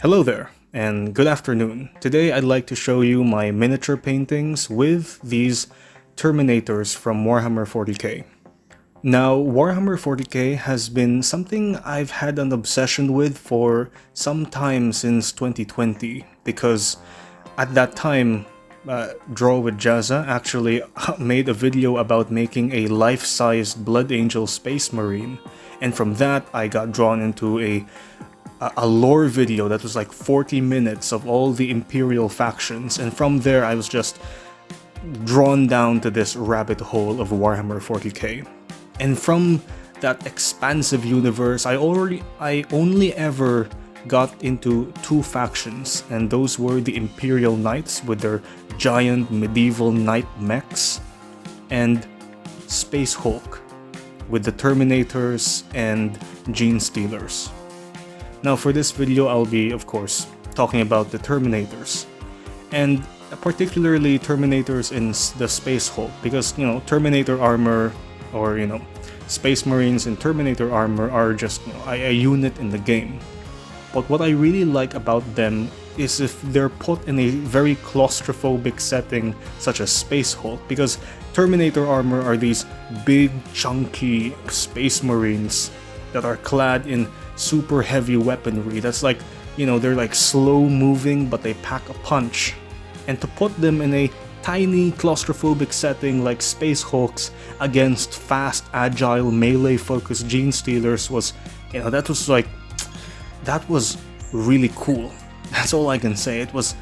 Hello there, and good afternoon. Today I'd like to show you my miniature paintings with these Terminators from Warhammer 40k. Now, Warhammer 40k has been something I've had an obsession with for some time since 2020, because at that time, Draw with Jazza actually made a video about making a life-sized Blood Angel Space Marine, and from that I got drawn into a lore video that was like 40 minutes of all the Imperial factions, and from there I was just drawn down to this rabbit hole of Warhammer 40k. And from that expansive universe, I only ever got into two factions, and those were the Imperial Knights with their giant medieval knight mechs, and Space Hulk with the Terminators and Gene Stealers. Now for this video, I'll be, of course, talking about the Terminators, and particularly Terminators in the Space Hulk, because, Terminator armor, or, Space Marines in Terminator armor are just, a unit in the game. But what I really like about them is if they're put in a very claustrophobic setting, such as Space Hulk, because Terminator armor are these big, chunky Space Marines that are clad in super heavy weaponry that's like, they're like slow moving but they pack a punch. And to put them in a tiny claustrophobic setting like Space Hulks against fast, agile, melee focused Gene Stealers was, that was really cool. That's all I can say. It was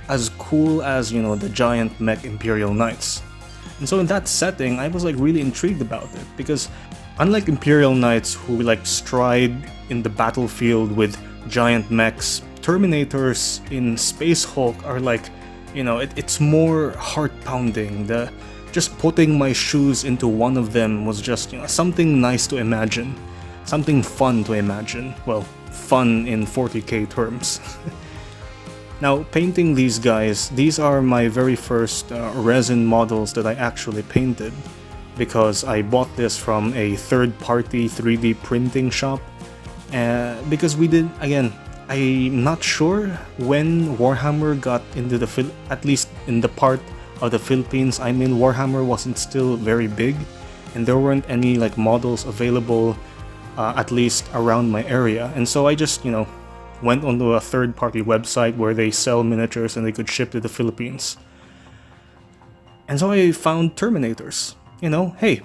as cool as, the giant mech Imperial Knights. And so in that setting, I was like really intrigued about it, because unlike Imperial Knights who like stride in the battlefield with giant mechs, Terminators in Space Hulk are like, it's more heart-pounding. Just putting my shoes into one of them was just, something nice to imagine. Something fun to imagine. Well, fun in 40k terms. Now, painting these guys, these are my very first resin models that I actually painted, because I bought this from a third-party 3D printing shop. Because we did, again, I'm not sure when Warhammer got into at least in the part of the Philippines I'm in. Warhammer wasn't still very big, and there weren't any like models available, at least around my area. And so I just, went onto a third-party website where they sell miniatures and they could ship to the Philippines. And so I found Terminators. Hey,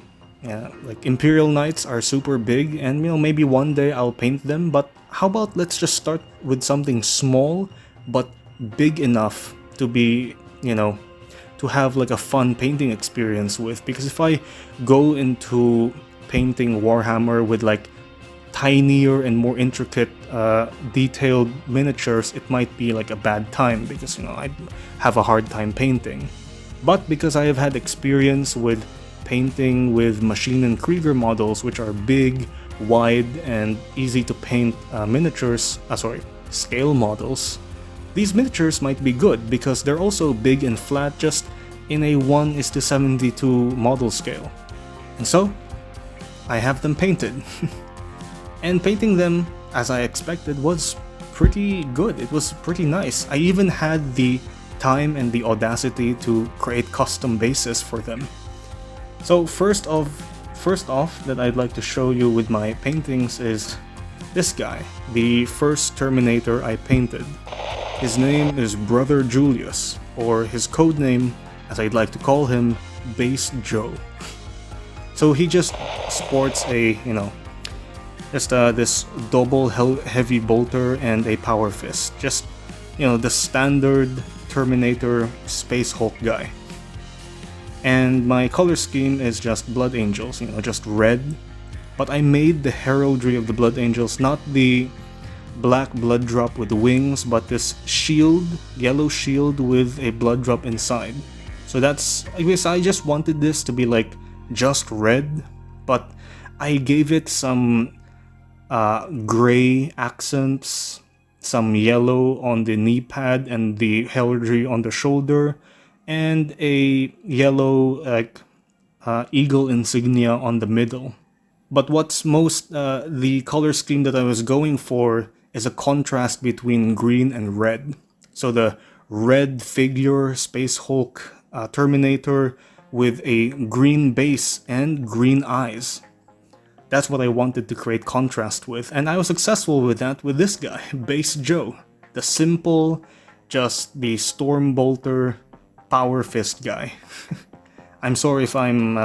like Imperial Knights are super big, and maybe one day I'll paint them, but how about let's just start with something small but big enough to be, to have like a fun painting experience with. Because if I go into painting Warhammer with like tinier and more intricate, detailed miniatures, it might be like a bad time, because I'd have a hard time painting. But because I have had experience with painting with Machine and Krieger models, which are big, wide, and easy to paint scale models, these miniatures might be good because they're also big and flat, just in a 1:72 model scale. And so, I have them painted. And painting them, as I expected, was pretty good. It was pretty nice. I even had the time and the audacity to create custom bases for them. So first off that I'd like to show you with my paintings is this guy, the first Terminator I painted. His name is Brother Julius, or his code name, as I'd like to call him, Base Joe. So he just sports a, this double heavy bolter and a power fist. Just, the standard Terminator Space Hulk guy. And my color scheme is just Blood Angels, just red. But I made the heraldry of the Blood Angels not the black blood drop with wings, but this shield, yellow shield with a blood drop inside. So I guess I just wanted this to be like just red, but I gave it some gray accents, some yellow on the knee pad and the heraldry on the shoulder, and a yellow eagle insignia on the middle. But what's most the color scheme that I was going for is a contrast between green and red. So the red figure, Space Hulk, Terminator with a green base and green eyes. That's what I wanted to create contrast with, and I was successful with that with this guy, Base Joe. The simple, just the Storm Bolter Power Fist guy. I'm sorry if I'm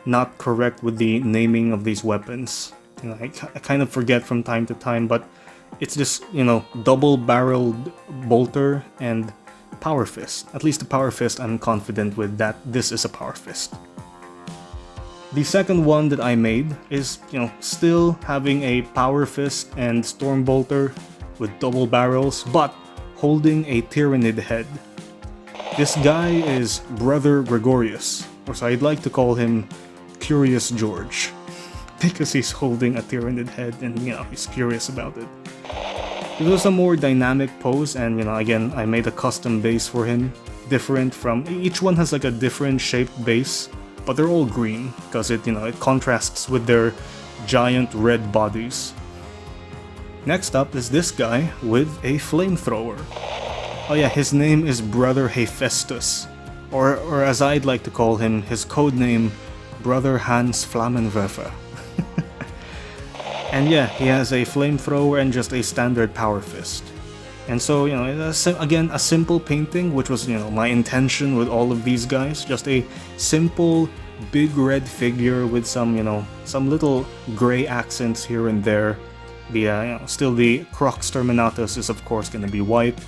not correct with the naming of these weapons. You know, I kind of forget from time to time, but it's this, double-barreled bolter and power fist. At least the power fist, I'm confident with that this is a power fist. The second one that I made is, still having a power fist and storm bolter with double barrels, but holding a Tyranid head. This guy is Brother Gregorius, or so I'd like to call him Curious George, because he's holding a Tyranid head and, he's curious about it. It was a more dynamic pose, and, again, I made a custom base for him, different from, each one has like a different shaped base, but they're all green, because it contrasts with their giant red bodies. Next up is this guy with a flamethrower. Oh yeah, his name is Brother Hephaestus, or as I'd like to call him, his codename, Brother Hans Flammenwerfer. And yeah, he has a flamethrower and just a standard power fist. And so, again, a simple painting, which was, my intention with all of these guys. Just a simple, big red figure with some, some little gray accents here and there. The, still the Crux Terminatus is, of course, going to be white.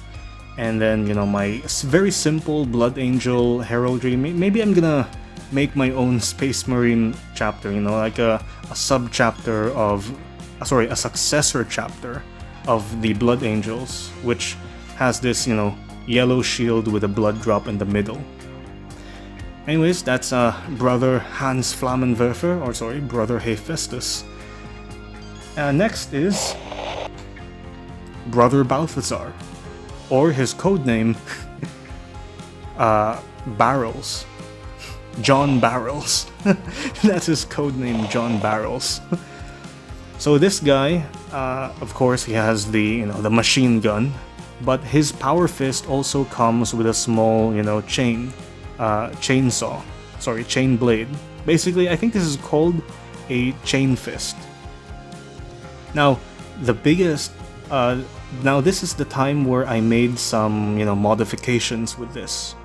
And then, my very simple Blood Angel heraldry. Maybe I'm gonna make my own Space Marine chapter, like a sub-chapter of... a successor chapter of the Blood Angels, which has this, yellow shield with a blood drop in the middle. Anyways, that's Brother Hans Flammenwerfer, or sorry, Brother Hephaestus. Next is Brother Balthazar, or his codename, Barrels. John Barrels. That's his codename, John Barrels. So this guy, of course, he has the the machine gun, but his power fist also comes with a small chain blade. Basically, I think this is called a chain fist. Now, the biggest, now this is the time where I made some modifications with this,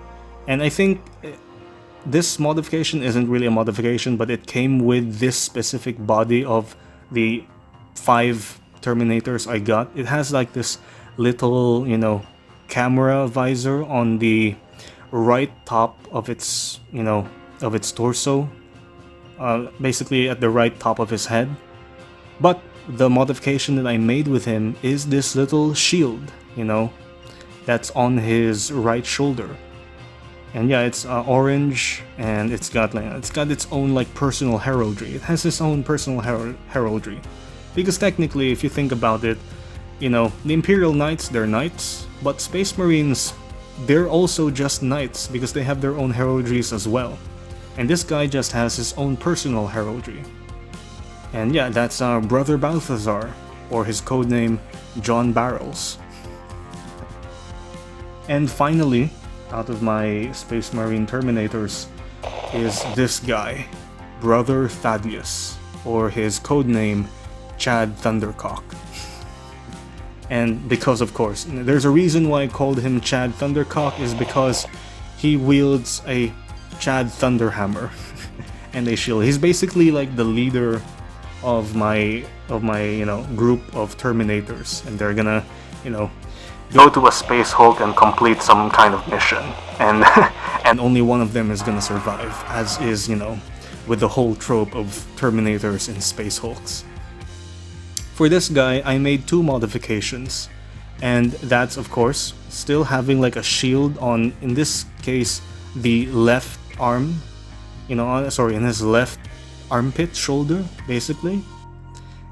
and I think this modification isn't really a modification, but it came with this specific body of the 5 Terminators I got. It has like this little, camera visor on the right top of its, of its torso. Basically at the right top of his head. But the modification that I made with him is this little shield, that's on his right shoulder. And yeah, it's orange, and it's got its own like personal heraldry. It has its own personal heraldry, because technically, if you think about it, the Imperial Knights, they're knights, but Space Marines, they're also just knights because they have their own heraldries as well. And this guy just has his own personal heraldry. And yeah, that's our Brother Balthazar, or his codename, John Barrels. And finally, out of my Space Marine Terminators, is this guy, Brother Thaddeus, or his codename, Chad Thundercock. And because, of course, there's a reason why I called him Chad Thundercock, is because he wields a Chad Thunderhammer and a shield. He's basically like the leader of my group of Terminators, and they're gonna, go to a Space Hulk and complete some kind of mission, and and only one of them is gonna survive, as is, with the whole trope of Terminators and Space Hulks. For this guy, I made 2 modifications, and that's, of course, still having like a shield on, in this case, the left arm, in his left armpit, shoulder, basically.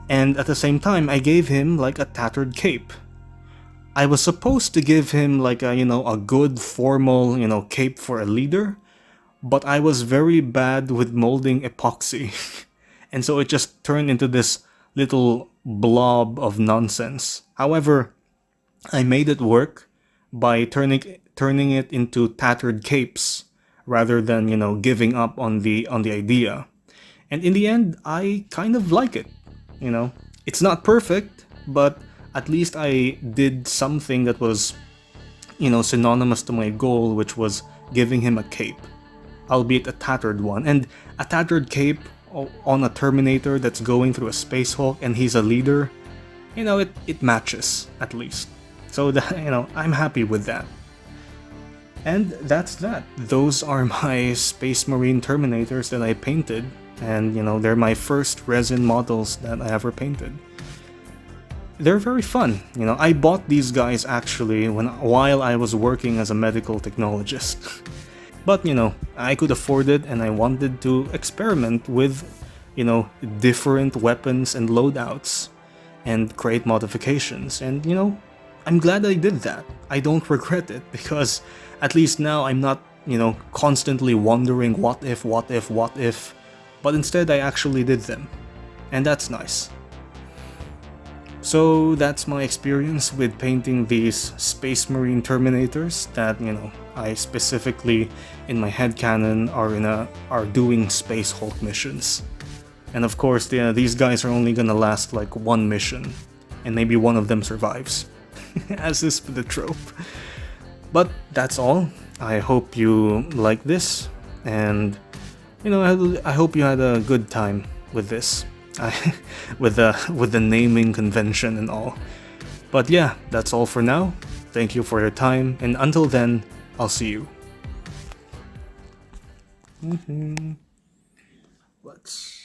And at the same time, I gave him like a tattered cape. I was supposed to give him like a, a good formal, cape for a leader, but I was very bad with molding epoxy. And so it just turned into this little blob of nonsense. However, I made it work by turning it into tattered capes rather than, giving up on the idea. And in the end, I kind of like it. It's not perfect, but at least I did something that was, synonymous to my goal, which was giving him a cape, albeit a tattered one. And a tattered cape on a Terminator that's going through a space hulk and he's a leader, it matches at least. So that, I'm happy with that. And that's that. Those are my Space Marine Terminators that I painted, and they're my first resin models that I ever painted. They're very fun. I bought these guys actually while I was working as a medical technologist. But I could afford it and I wanted to experiment with, different weapons and loadouts and create modifications, and I'm glad I did that. I don't regret it, because at least now I'm not, constantly wondering what if, but instead I actually did them, and that's nice. So that's my experience with painting these Space Marine Terminators that, I specifically, in my headcanon, are doing Space Hulk missions. And of course, these guys are only gonna last like one mission, and maybe one of them survives, as is the trope. But that's all. I hope you like this, and I hope you had a good time with this, with the naming convention and all. But yeah, that's all for now. Thank you for your time, and until then, I'll see you. Let's